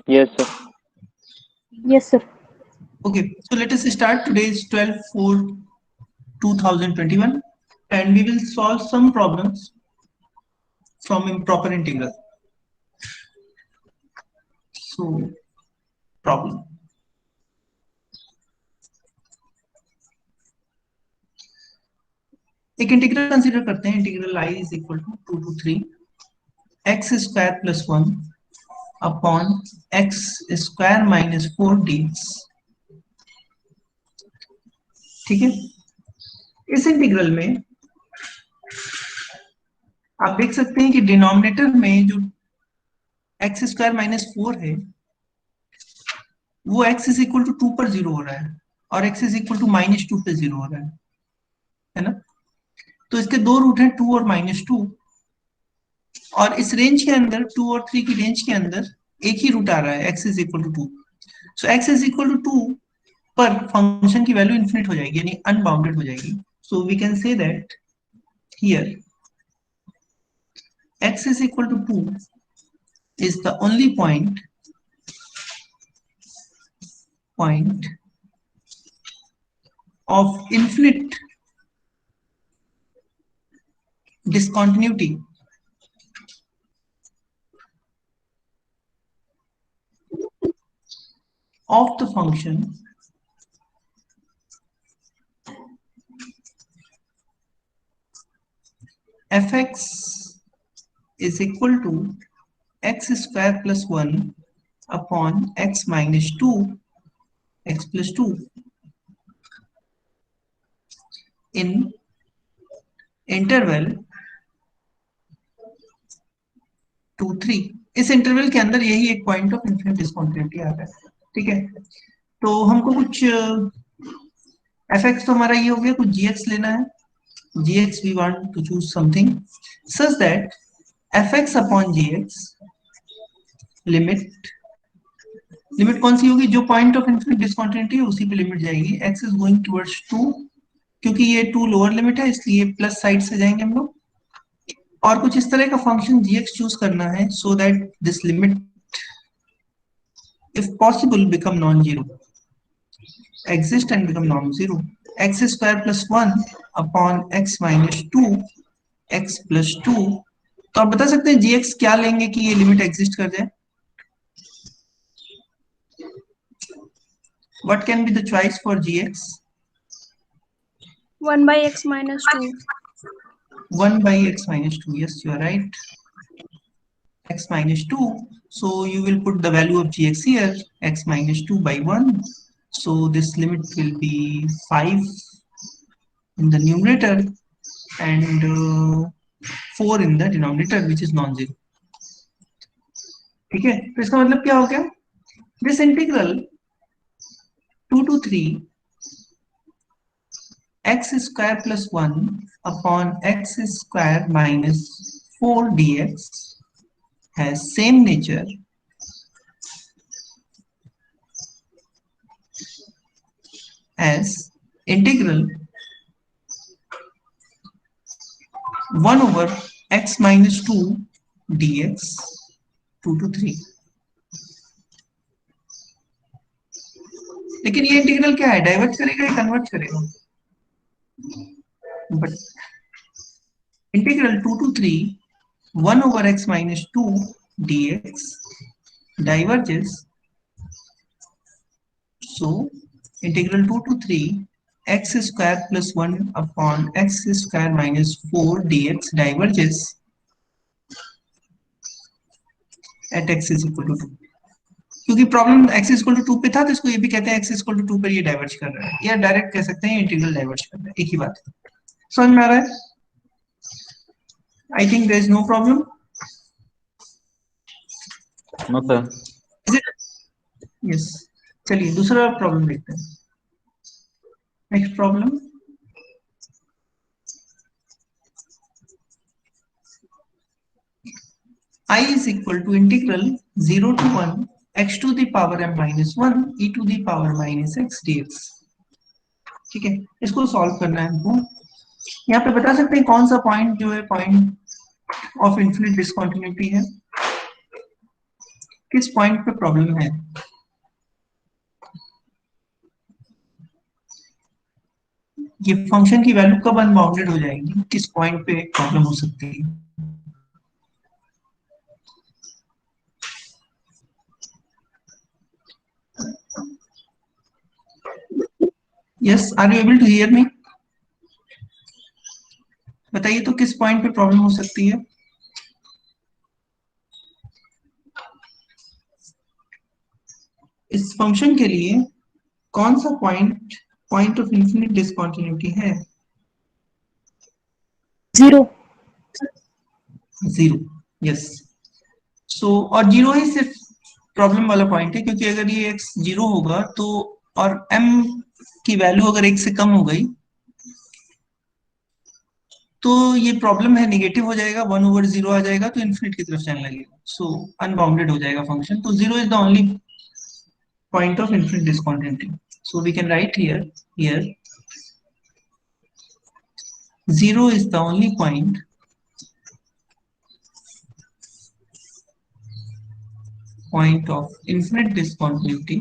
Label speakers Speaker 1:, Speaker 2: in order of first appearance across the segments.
Speaker 1: Yes, sir.
Speaker 2: Yes, sir.
Speaker 3: Okay, so let us start. Today is 12/4/2021 and we will solve some problems from improper integral. So, problem. एक integral consider करते हैं. Integral I is equal to 2 to 3 x square plus 1 upon x square minus 4 dx. ठीक है. इस integral में आप देख सकते हैं कि डिनोमिनेटर में जो एक्स स्क्वायर माइनस 4 है वो x इज इक्वल टू 2 पर 0 हो रहा है और x इज इक्वल टू -2 पे 0 हो रहा है ना. तो इसके दो रूट हैं 2 और -2 और इस रेंज के अंदर 2 और 3 की रेंज के अंदर एक ही रूट आ रहा है x is equal to 2. So x is equal to 2 पर फंक्शन की वैल्यू इन्फिनिट हो जाएगी यानी अनबाउंडेड हो जाएगी. So we can say that here x is equal to 2 is the only point of infinite discontinuity of the function fx is equal to x square plus 1 upon x minus 2 x plus 2 in interval 2 3. इस interval के अंदर यही एक point of infinite discontinuity आ रहा है. ठीक है. तो हमको कुछ fx तो हमारा ये हो गया, कुछ gx लेना है. gx we want to choose something such that fx upon gx limit कौन सी होगी? जो पॉइंट ऑफ इन्फिनिट डिस्कंटिन्यूटी है उसी पे लिमिट जाएगी. x इज गोइंग टुवर्ड्स 2 क्योंकि ये 2 लोअर लिमिट है इसलिए प्लस साइड से जाएंगे हम लोग. और कुछ इस तरह का फंक्शन gx चूज करना है so that this limit if possible become non-zero, exist and become non-zero. x square plus 1 upon x minus 2 x plus 2. तो आप बता सकते हैं gx क्या लेंगे कि ये लिमिट एग्जिस्ट कर जाए? What can be the choice for gx?
Speaker 2: 1 by x minus 2.
Speaker 3: 1 by x minus 2. Yes, you are right. X minus 2. So you will put the value of gx here, x minus 2 by 1. So this limit will be 5 in the numerator and 4 in the denominator, which is non-zero. ठीक है. तो इसका मतलब क्या हो गया? This integral 2 to 3 x square plus 1 upon x square minus 4 dx has same nature as integral 1 over x minus 2 dx 2 to 3. लेकिन ये इंटीग्रल क्या है? डाइवर्ज करेगा या कन्वर्ट करेगा? But integral 2 to 3 1 over x minus 2 dx diverges. So integral 2 to 3 x square plus 1 upon x square minus 4 dx diverges at x is equal to 2. क्योंकि problem x is equal to 2 पे था तो इसको ये भी कहते हैं x is equal to 2 पर ये डाइवर्ज कर रहा है, या डायरेक्ट कह सकते हैं इंटीग्रल डाइवर्ज कर रहा है. एक ही बात है. समझ में आ रहा है? I think there is no problem.
Speaker 1: No, sir.
Speaker 3: Is it? Yes. चलिए दूसरा प्रॉब्लम देखते हैं. Next problem. I is equal to integral 0 to 1 x to the power m minus 1 e to the power minus x dx. ठीक है. इसको solve करना है हमको. यहाँ पे बता सकते हैं कौन सा पॉइंट जो है पॉइंट ऑफ इन्फिनिट डिस्कंटिन्यूटी है? किस पॉइंट पे प्रॉब्लम है? ये फंक्शन की वैल्यू कब अनबाउंडेड हो जाएगी, किस पॉइंट पे प्रॉब्लम हो सकती है? Yes, are you able to hear me? बताइए तो किस पॉइंट पे प्रॉब्लम हो सकती है? इस फंक्शन के लिए कौन सा point point of infinite discontinuity है?
Speaker 2: 0.
Speaker 3: जीरो। यस। सो और जीरो ही सिर्फ प्रॉब्लम वाला पॉइंट है, क्योंकि अगर ये एक्स जीरो होगा तो, और एम की वैल्यू अगर एक से कम हो गई तो ये प्रॉब्लम है, निगेटिव हो जाएगा, 1/0 आ जाएगा तो इन्फिनिट की तरफ जाने लगेगा, सो अनबाउंडेड हो जाएगा फंक्शन। तो zero is the only point of infinite discontinuity. So we can write here zero is the only point of infinite discontinuity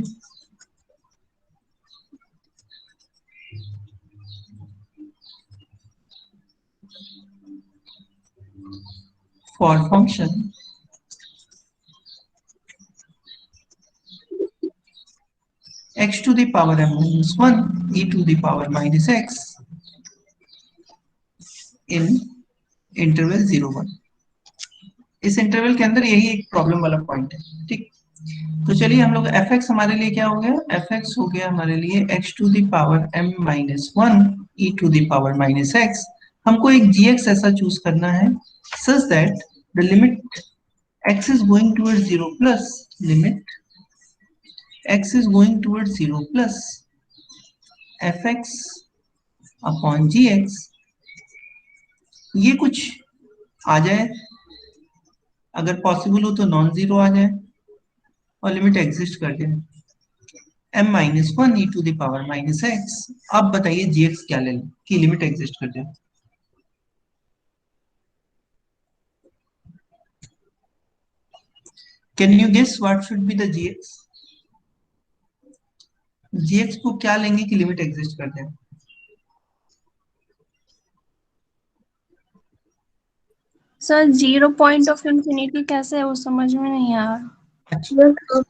Speaker 3: for function x to the power m minus 1 e to the power minus x in interval 0 1। इस interval के अंदर यही एक problem वाला point है, ठीक। तो चलिए हम लोग एफ एक्स हमारे लिए क्या हो गया, एफ एक्स हो गया हमारे लिए x to the power m minus 1 e to the power minus x। हमको एक जी एक्स ऐसा चूज करना है such that the limit x is going towards 0 plus limit x is going towards 0 plus fx upon gx ये कुछ आ जाए, अगर possible हो तो नॉन जीरो आ जाए और लिमिट एग्जिस्ट कर जाए m minus 1 e to the power minus x। अब बताइए gx क्या ले लें कि लिमिट एग्जिस्ट कर जाए? Can you guess what should be the gx? gx को क्या लेंगे कि लिमिट एग्जिस्ट कर जाए?
Speaker 2: सर 0 पॉइंट ऑफ इंफिनिटी कैसे है वो समझ में नहीं आ रहा।
Speaker 3: अच्छा,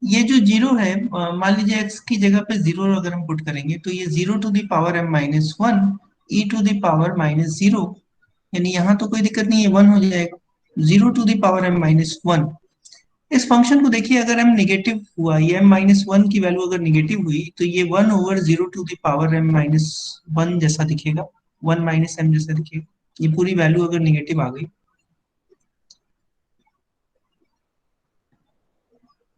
Speaker 3: ये जो जीरो है, मान लीजिए x की जगह पे जीरो अगर हम पुट करेंगे तो ये 0 to the power m minus 1 e to the power minus 0, यानी यहाँ तो कोई दिक्कत नहीं है, 1 हो जाएगा। 0 to the power m minus 1, इस फंक्शन को देखिए, अगर m नेगेटिव हुआ, ये m माइनस 1 की वैल्यू अगर नेगेटिव हुई तो ये 1/0 to the power m minus 1 जैसा दिखेगा, 1 माइनस m जैसा दिखेगा। ये पूरी वैल्यू अगर नेगेटिव आ गई,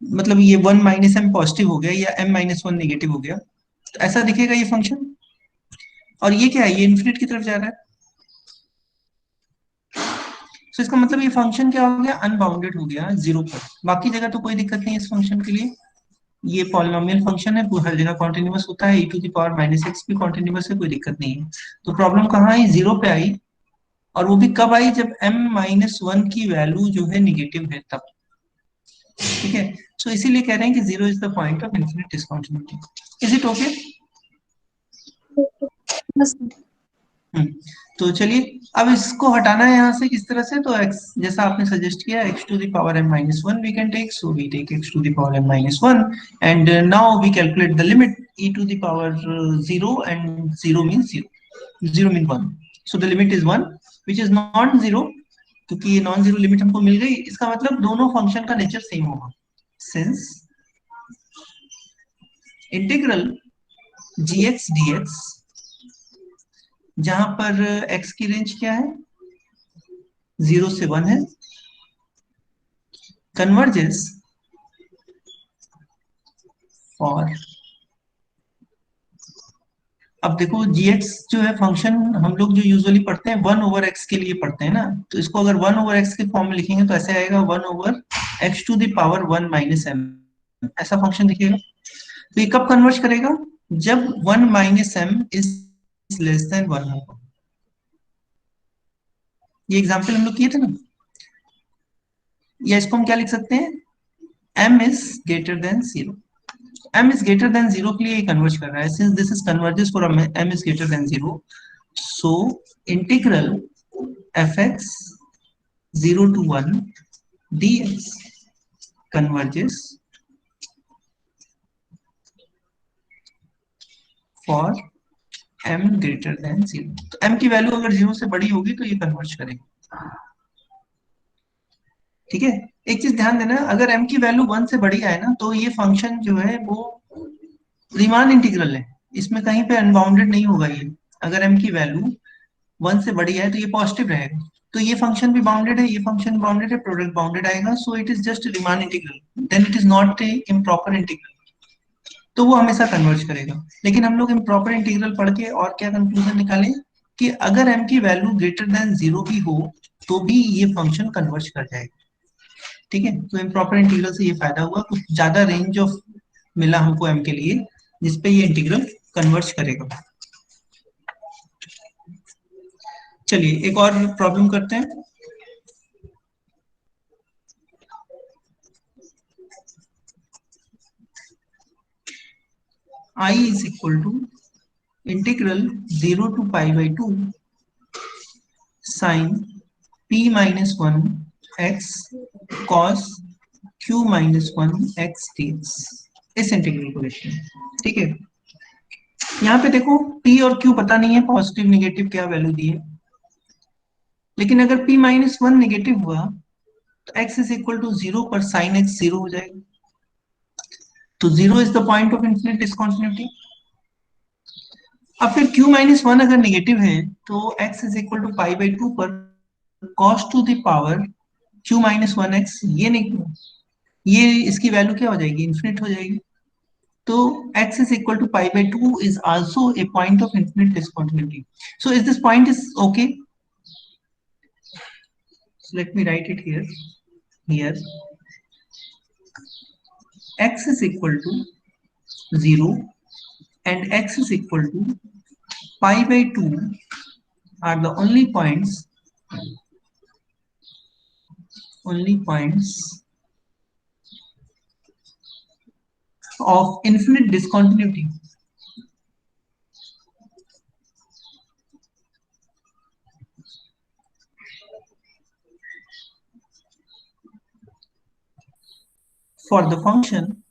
Speaker 3: मतलब ये 1 माइनस m पॉजिटिव हो गया या m माइनस 1 नेगेटिव हो गया, तो ऐसा दिखेगा ये फंक्शन। और ये क्या है, ये इन्फिनिट की तरफ जा रहा है, तो इसका मतलब ये फंक्शन क्या हो गया, अनबाउंडेड हो गया जीरो पर। बाकी जगह तो कोई दिक्कत नहीं है इस फंक्शन के लिए, ये पॉलिनोमियल फंक्शन है, हर जगह कॉन्टिन्यूअस होता है, e to the power minus x भी कॉन्टिन्यूअस है, कोई दिक्कत नहीं है। तो प्रॉब्लम कहाँ आई, जीरो पे आई, और वो भी कब आई, जब m माइनस 1 की वैल्यू जो है निगेटिव है तब, ठीक है। सो इसीलिए कह रहे हैं कि zero is the point of infinite discontinuity. Is it okay?
Speaker 2: बस
Speaker 3: तो चलिए अब इसको हटाना है यहाँ से किस तरह से, तो x जैसा आपने सजेस्ट किया, x to the power m minus 1 we can take, so we take x to the power m minus 1 and now we calculate the limit e to the power 0 and 0 means 0, 0 mean 1, so the limit is 1 which is non zero. क्योंकि ये non zero limit हमको मिल गई, इसका मतलब दोनों function का nature same होगा, since integral gx dx, जहां पर x की रेंज क्या है, 0 से 1 है, कन्वर्जेस फॉर, अब देखो gx जो है फंक्शन हम लोग जो यूजुअली पढ़ते हैं 1/x के लिए पढ़ते हैं ना, तो इसको अगर 1/x के फॉर्म में लिखेंगे तो ऐसे आएगा 1/x to the power 1 minus m, ऐसा फंक्शन दिखेगा। तो ये कब कन्वर्ज करेगा, जब 1 minus m is less than 1 होगा। ये एग्जाम्पल हम लोग किए थे ना, या इसको हम क्या लिख सकते हैं, m is greater than 0. m is greater than 0 के लिए कन्वर्ज कर रहा है, since this is converges for m is greater than 0, so integral fx 0 to 1 dx converges for m greater than 0. तो m की वैल्यू अगर 0 से बड़ी होगी तो ये कन्वर्ज करेगा, ठीक है। एक चीज ध्यान देना, अगर m की वैल्यू 1 से बड़ी आए ना तो ये फंक्शन जो है वो रीमान इंटीग्रल है, इसमें कहीं पे अनबाउंडेड नहीं होगा ये। अगर m की वैल्यू 1 से बड़ी है तो ये पॉजिटिव रहेगा, तो ये फंक्शन भी बाउंडेड है, ये फंक्शन बाउंडेड है, प्रोडक्ट बाउंडेड आएगा, so it is just Riemann integral, then it is not a improper integral, तो वो हमेशा कन्वर्ज करेगा। लेकिन हम लोग इम्प्रॉपर इंटीग्रल पढ़ के और क्या कंक्लूजन निकाले कि अगर m की वैल्यू ग्रेटर देन 0 भी हो तो भी ये फंक्शन कन्वर्ज कर जाएगा, ठीक है। तो इम्प्रॉपर इंटीग्रल से ये फायदा हुआ, कुछ ज्यादा रेंज ऑफ मिला हमको m के लिए जिसपे ये इंटीग्रल कन्वर्ज करेगा। चलिए एक और प्रॉब्लम करते हैं। I is equal to integral 0 to pi by 2 sin p minus 1 x cos q minus 1 x dx, इस इंटीग्रल को लिखते हैं, ठीक है। यहाँ पे देखो p और q पता नहीं है, पॉजिटिव निगेटिव क्या वैल्यू दी है, लेकिन अगर p माइनस 1 निगेटिव हुआ तो x इज इक्वल टू 0 पर sin x 0 हो जाएगा, तो 0 is the point of infinite discontinuity. अब फिर q माइनस 1 अगर निगेटिव है तो x is equal to pi by 2 पर cos to the power q minus 1x, ये नहीं, ये इसकी वैल्यू क्या हो जाएगी, इन्फिनिट हो जाएगी, तो x is equal to pi by 2 is also a point of infinite discontinuity. So is this point is okay? So let me write it here. Here x is equal to 0 and x is equal to pi by 2 are the only points of infinite discontinuity. For the function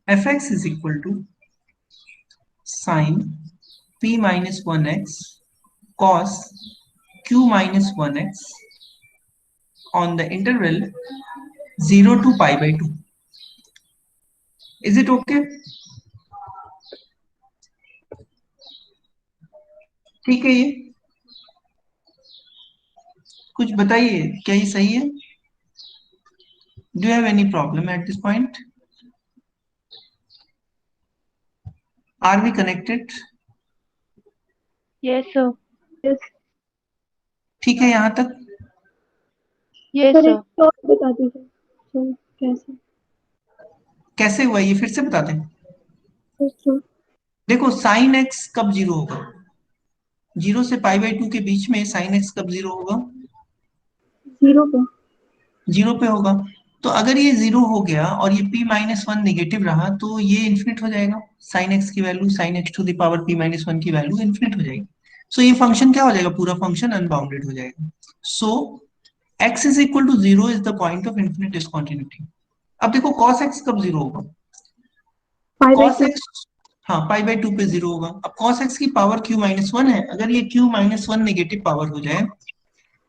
Speaker 3: fx is equal to sin p minus 1x cos q minus 1x on the interval 0 to pi by 2. Is it okay? ठीक है, ये कुछ बताइए, क्या ये सही है? Do you have any problem at this point? Are we connected?
Speaker 1: Yes, sir.
Speaker 4: Yes.
Speaker 3: ठीक है यहाँ तक?
Speaker 1: Yes,
Speaker 4: sir
Speaker 1: sir.
Speaker 4: एक और बता दीजिए सर, कैसे?
Speaker 3: कैसे हुआ ये फिर से बता दें।
Speaker 4: अच्छा,
Speaker 3: देखो साइन एक्स कब जीरो होगा, 0 से पाई बाई 2 के बीच में साइन एक्स कब जीरो होगा,
Speaker 4: 0 पे।
Speaker 3: 0 पे होगा। तो अगर ये 0 हो गया और ये p माइनस 1 निगेटिव रहा तो ये इन्फिनिट हो जाएगा, साइन एक्स की value sine x to the power p minus 1 की वैल्यू इन्फिनिट हो जाएगी। सो ये फंक्शन क्या हो जाएगा, पूरा फंक्शन अनबाउंडेड हो जाएगा। So x is equal to 0 is the point of infinite discontinuity. अब देखो cos x कब 0 होगा,
Speaker 4: पाई बाई
Speaker 3: cos x, हाँ पाई बाई 2 पे 0 होगा। अब cos x की पावर q माइनस 1 है, अगर ये q माइनस 1 नेगेटिव पावर हो जाए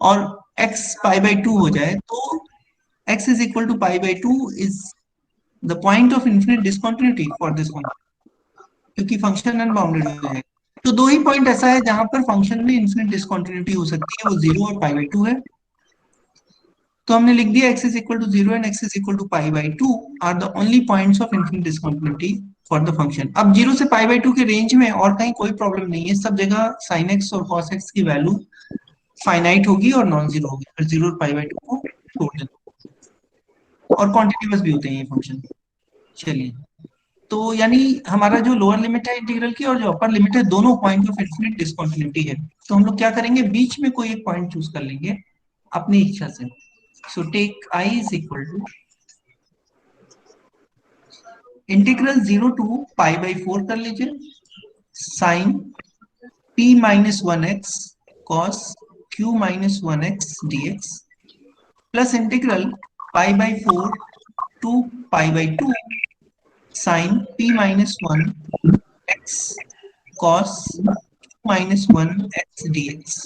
Speaker 3: और x पाई बाई 2 हो जाए तो x is equal to pi by 2 is the point of infinite discontinuity for this one, क्योंकि फंक्शन अनबाउंडेड हो जाएगा। तो दो ही पॉइंट ऐसा है जहां पर फंक्शन में इन्फिनिट डिस्कंटिन्यूटी हो सकती है, वो 0 और पाई बाई 2 है। तो हमने लिख दिया x is equal to 0 and x is equal to pi by 2 are the only points of infinite discontinuity for the function। अब 0 से pi by 2 के रेंज में और कहीं कोई प्रॉब्लम नहीं है, सब जगह sin x और cos x की वैल्यू फाइनाइट होगी और नॉन जीरो होगी, फिर 0 और पाई बाई 2 को छोड़ देना, और कॉन्टिन्यूअस भी होते हैं ये फंक्शन। चलिए तो यानी हमारा जो लोअर लिमिट है इंटीग्रल की और जो अपर लिमिट है दोनों पॉइंट ऑफ इन्फिनिट डिस्कंटिन्यूटी है। तो हम लोग क्या करेंगे, बीच में कोई एक पॉइंट चूज कर लेंगे अपनी इच्छा से। So take I is equal to integral 0 to pi by 4 कर लीजिए sine p minus 1x cos q minus 1x dx plus integral pi by 4 to pi by 2 sine p minus 1x cos minus 1x dx।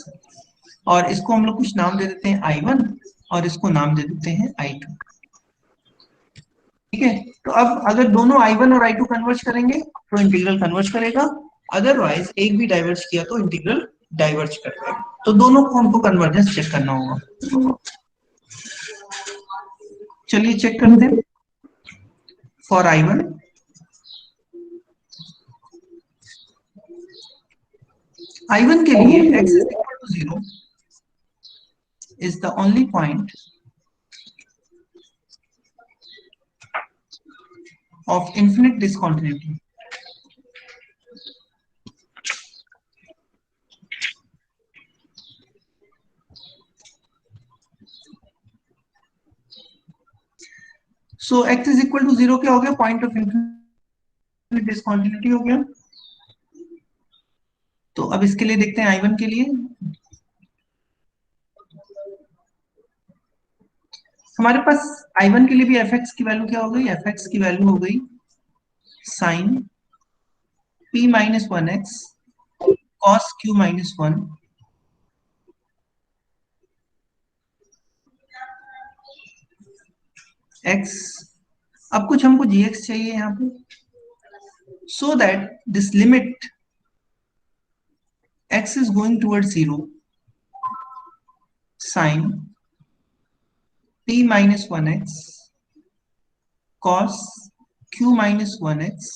Speaker 3: और इसको हम लोग कुछ नाम दे देते हैं I1 और इसको नाम दे देते हैं I2। ठीक है, तो अब अगर दोनों I1 और I2 कन्वर्ज करेंगे तो इंटीग्रल कन्वर्ज करेगा, अदरवाइज एक भी डाइवर्ज किया तो इंटीग्रल डाइवर्ज करेगा। तो दोनों को हमको कन्वर्जेंस चेक करना होगा। चलिए चेक करते हैं। फॉर I1 के लिए x is equal to 0 is the only point of infinite discontinuity. So x is equal to 0 क्या हो गया, पॉइंट ऑफ इन्फिनिट डिस्कंटिन्यूटी हो गया। तो अब इसके लिए देखते हैं I1 के लिए। हमारे पास I1 के लिए भी fx की वैल्यू क्या हो गई, fx की वैल्यू हो गई sine p minus 1x cos q minus 1 x। अब कुछ हमको gx चाहिए यहाँ पे, so that this limit x is going towards 0 sin p minus 1x cos q minus 1x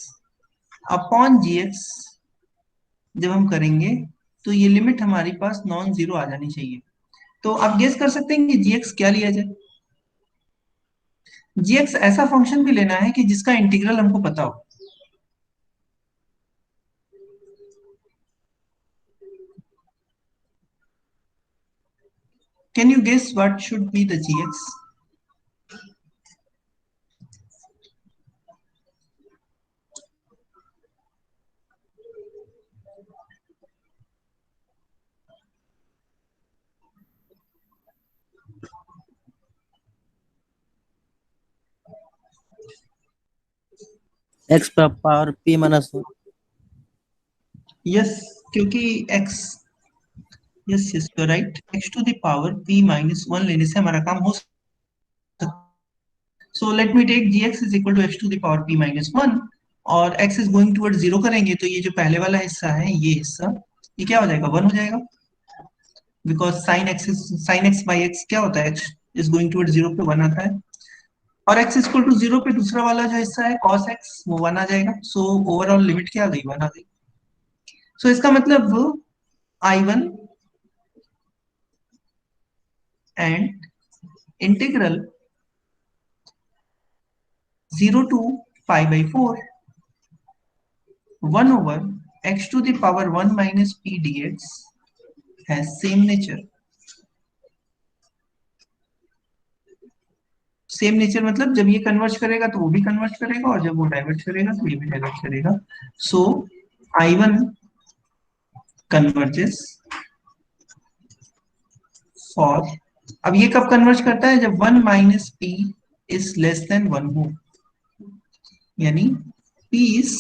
Speaker 3: upon gx जब हम करेंगे तो ये लिमिट हमारे पास नॉन जीरो आ जानी चाहिए। तो आप गेस कर सकते हैं कि gx क्या लिया जाए। gx ऐसा फंक्शन भी लेना है कि जिसका इंटीग्रल हमको पता हो। Can you guess what should be the gx?
Speaker 5: x power p minus 1।
Speaker 3: Yes, क्योंकि x, yes yes you right, x to the power p minus 1 लेने से हमारा काम हो सकता है। So let me take gx is equal to x to the power p minus 1 और x is going toward 0 करेंगे तो ये जो पहले वाला हिस्सा है ये हिस्सा ये क्या हो जाएगा, 1 हो जाएगा, because sign x by x क्या होता है, x इज गोइंग टुवर्ड 0 पे 1 आता है, और x इक्वल टू 0 पे दूसरा वाला जो हिस्सा है cos x वो 1 आ जाएगा। सो ओवरऑल लिमिट क्या आ गई, 1 आ गई। सो इसका मतलब I1 and integral 0 to pi by 4 1 over x to the power 1 minus p dx has same nature। Same nature मतलब जब ये कन्वर्ज करेगा तो वो भी कन्वर्ज करेगा और जब वो डाइवर्ज करेगा तो ये भी डाइवर्ज करेगा। सो I1 कन्वर्जेस फॉर, अब ये कब कन्वर्ज करता है, जब 1 minus P is less than 1 हो, यानी p इज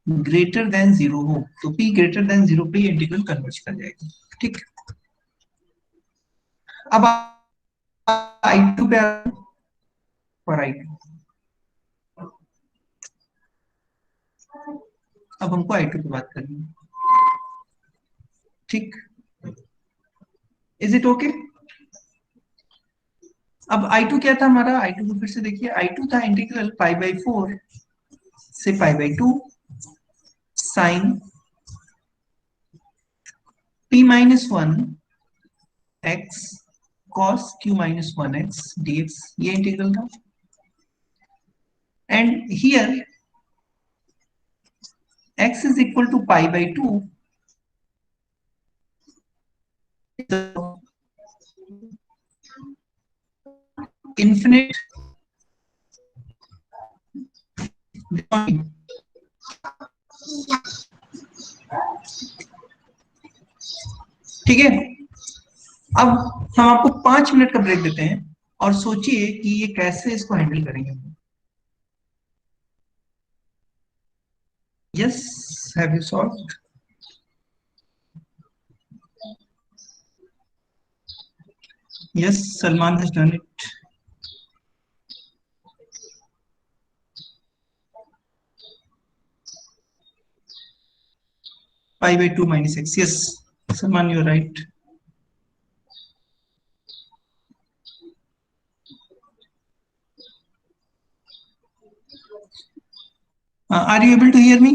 Speaker 3: ग्रेटर देन 0 हो, तो p ग्रेटर देन 0 पे इंटीग्रल कन्वर्ज कर जाएगा। ठीक, अब I2 पे और I2, अब हमको I2 की बात करनी है। ठीक, इज इट ओके। अब I2 क्या था हमारा, I2 को फिर से देखिए, I2 था इंटीग्रल पाई बाई 4 से pi by 2 sine p minus 1 x cos q minus 1 x dx, ये इंटीग्रल था। And here x is equal to pi by 2, the infinite ठीक है। अब हम आपको 5 मिनट का ब्रेक देते हैं और सोचिए कि ये कैसे इसको हैंडल करेंगे। Yes, have you solved? Yes, Salman has done it. Pi by 2 minus x. Yes, Salman, you're right. Are you able to hear me?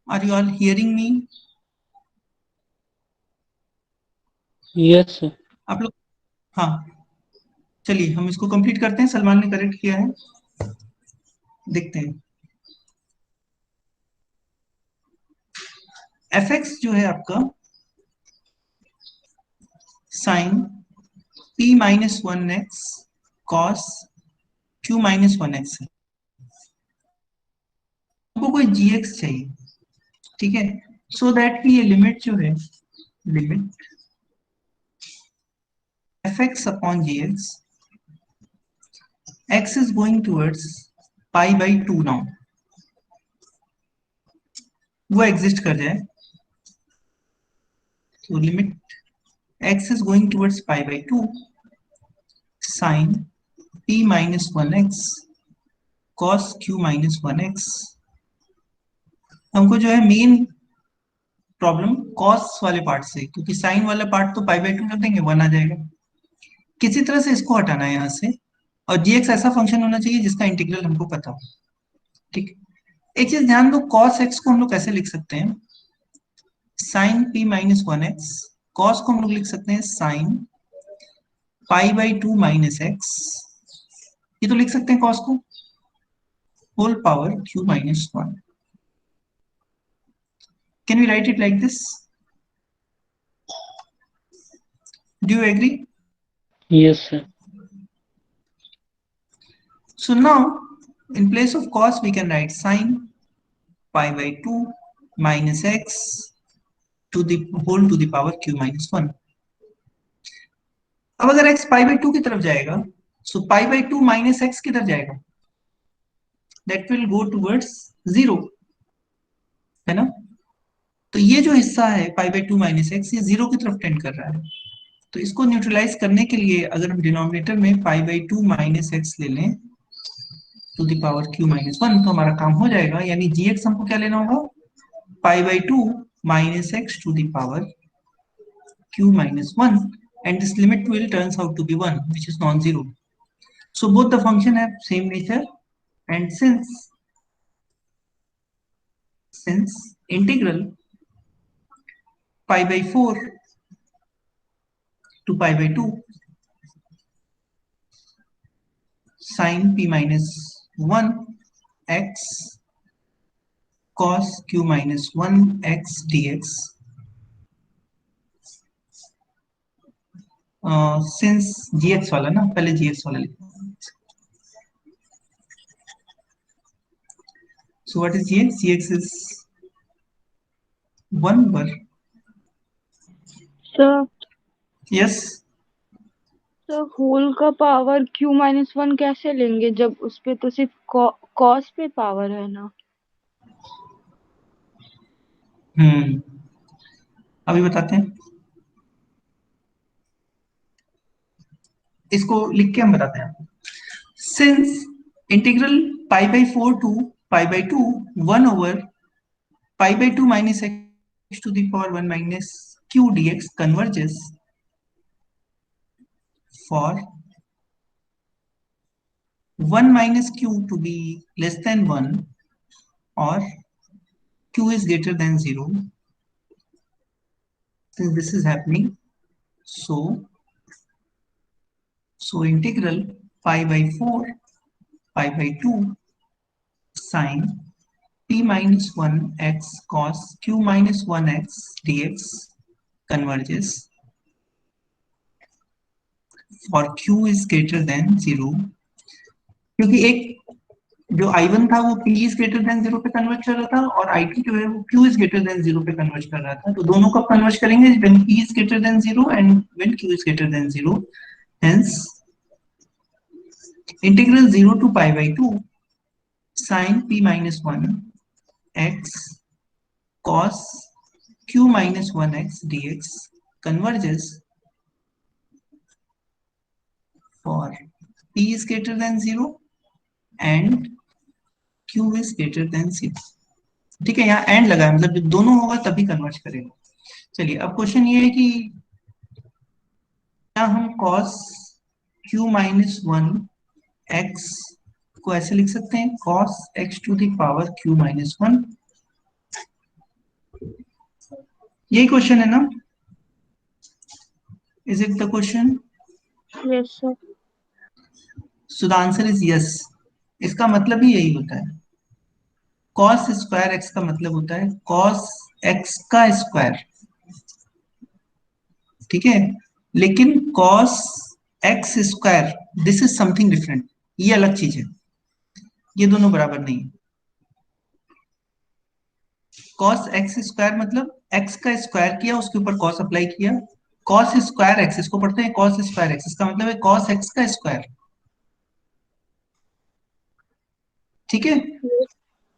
Speaker 3: Are you all hearing me?
Speaker 5: Yes sir.
Speaker 3: आप लोग, हाँ चलिए हम इसको कंप्लीट करते हैं। सलमान ने करेक्ट किया है, देखते हैं। fx जो है आपका sine p minus 1x cos q minus 1x है। हमको कोई gx चाहिए, ठीक है। सो दैट कि ये लिमिट जो है, limit fx upon gx, x is going towards pi by 2 now, वो एग्जिस्ट कर जाए। तो limit x is going towards pi by 2 sin p minus 1x cos q minus 1x। हमको जो है मेन प्रॉब्लम कॉस वाले पार्ट से, क्योंकि साइन वाला पार्ट तो पाई बाई 2 कर देंगे, 1 आ जाएगा। किसी तरह से इसको हटाना है यहाँ से, और gx ऐसा फंक्शन होना चाहिए जिसका इंटीग्रल हमको पता हो, ठीक। एक चीज ध्यान दो, cos x को हम लोग कैसे लिख सकते हैं, sign p minus 1x, cos को हम लोग लिख सकते हैं sine pi by 2 minus x, ये तो लिख सकते हैं cos को, whole power q minus 1। Can we write it like this? Do you agree?
Speaker 5: Yes sir.
Speaker 3: So now, in place of cos, we can write sine pi by 2 minus x to the whole to the power q minus 1. अब अगर x pi by 2 की तरफ जाएगा, so pi by 2 minus x किधर जाएगा? That will go towards 0, है ना? तो ये जो हिस्सा है pi by 2 minus x, ये 0 की तरफ टेंड कर रहा है। तो इसको न्यूट्रलाइज करने के लिए अगर हम डिनोमिनेटर में pi by 2 minus x ले लें to the power q minus 1, तो हमारा काम हो जाएगा। यानी gx हमको क्या लेना होगा, pi by 2 minus x to the power q minus 1, and this limit will turns out to be 1, which is non-zero. So both the function have same nature, and since integral pi by 4 to pi by 2 sin p minus 1 x cos q minus 1 x dx, since gx वाला ना, पहले gx वाला लिखो। So what is gx? Gx is 1 over,
Speaker 1: sir
Speaker 3: yes,
Speaker 1: sir whole का power q minus 1 कैसे लेंगे जब उस पे तो सिर्फ कॉस पे पावर है ना।
Speaker 3: अभी बताते हैं, इसको लिख के हम बताते हैं। Since integral pi by 4 to pi by 2 1 over pi by 2 minus x to the power 1 minus q dx converges for 1 minus q to be less than 1 or q is greater than 0. Since this is happening, so integral pi by 4 pi by 2 sine p minus 1x cos q minus 1x dx converges for q is greater than 0, क्योंकि एक जो I1 था वो P is greater than 0 पे convert कर रहा था और I2 जो है वो Q is greater than 0 पे कन्वर्ट कर रहा था, तो दोनों कब कन्वर्ट करेंगे? when P is greater than 0 and when Q is greater than 0. Hence integral 0 to pi by 2 sin P minus 1 x cos Q minus 1x dx converges for P is greater than 0 and Q is greater than 0. ठीक है, यहाँ and लगा है, मतलब जब दोनों होगा तभी कन्वर्ट करेगा। चलिए अब क्वेश्चन ये है कि क्या हम cos q माइनस 1x को ऐसे लिख सकते हैं, cos x to the power q minus 1, यही क्वेश्चन है ना? Is it the question?
Speaker 1: Yes sir.
Speaker 3: So the answer is yes. इसका मतलब ही यही होता है, cos स्क्वायर x का मतलब होता है cos x का स्क्वायर, ठीक है, लेकिन cos x square this is something different, ये अलग चीज है, ये दोनों बराबर नहीं है। cos x स्क्वायर मतलब x का स्क्वायर किया, उसके ऊपर cos अप्लाई किया, cos स्क्वायर x, इसको पढ़ते हैं cos स्क्वायर x, इसका मतलब है cos x का स्क्वायर, ठीक है।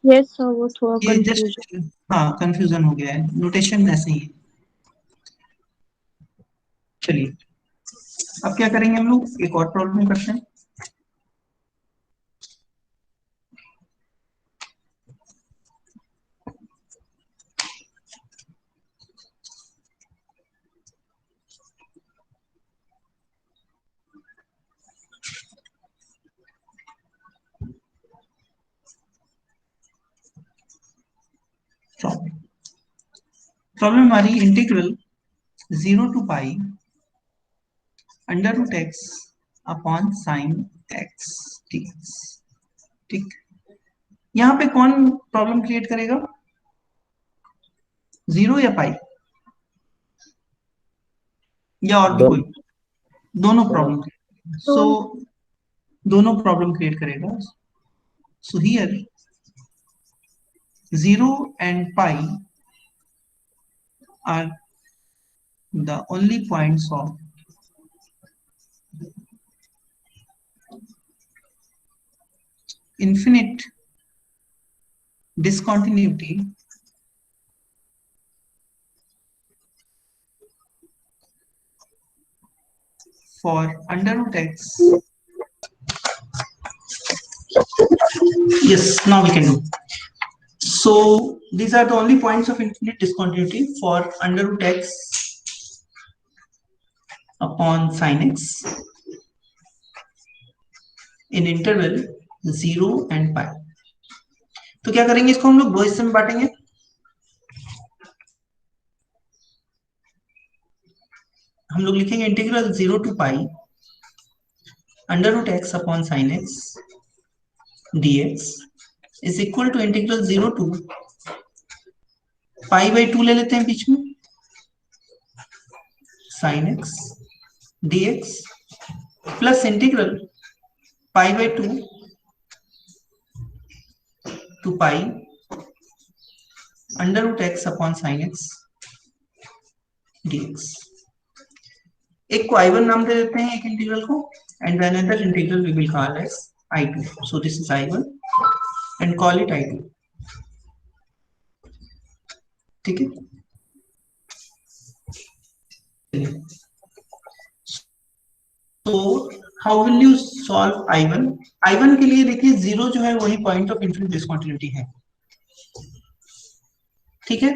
Speaker 1: यस सर, वो थोड़ा
Speaker 3: ये
Speaker 1: कंफ्यूजन।
Speaker 3: जस्ट हाँ कंफ्यूजन हो गया है, नोटेशन ऐसे ही है। चलिए अब क्या करेंगे हम लोग, एक और प्रॉब्लम करते हैं। प्रॉब्लम हमारी integral 0 to pi under root x upon sine x dx, ठीक। यहाँ पे कौन प्रॉब्लम क्रिएट करेगा, 0 या पाई, या और भी कोई? दोनों प्रॉब्लम, सो दोनों प्रॉब्लम क्रिएट करेगा। So here 0 and pi are the only points of infinite discontinuity for under root x. Yes, now we can do. So these are the only points of infinite discontinuity for under root x upon sin x in interval 0 and pi. तो क्या करेंगे, इसको हम लोग दो हिस्से में बांटेंगे। हम लोग लिखेंगे integral 0 to pi under root x upon sine x dx is equal to integral 0 to pi by 2 ले लेते हैं बीच में, sine x dx plus integral pi by 2 to pi under root x upon sine x dx। एक को I1 नाम दे देते हैं, एक इंटीग्रल को, and another integral we will call as I2. So this is I1 and call it I2, ठीक है। तो how will you solve I1? I1 के लिए देखिए 0 जो है वही पॉइंट ऑफ इन्फिनिट डिस्कंटिन्यूटी है, ठीक है।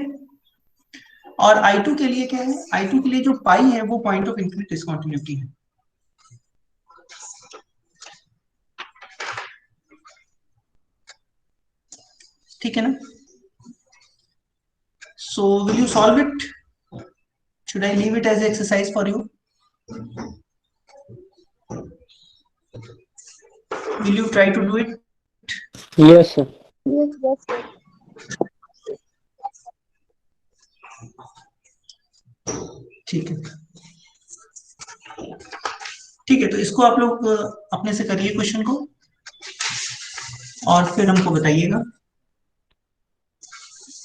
Speaker 3: और I2 के लिए क्या है, I2 के लिए जो पाई है वो पॉइंट ऑफ इन्फिनिट डिस्कंटिन्यूटी है, ठीक है ना। So will you solve it, should I leave it as exercise for you? Will you try to do it?
Speaker 5: Yes, sir.
Speaker 3: ठीक है, ठीक है, तो इसको आप लोग अपने से करिए क्वेश्चन को और फिर हमको बताइएगा।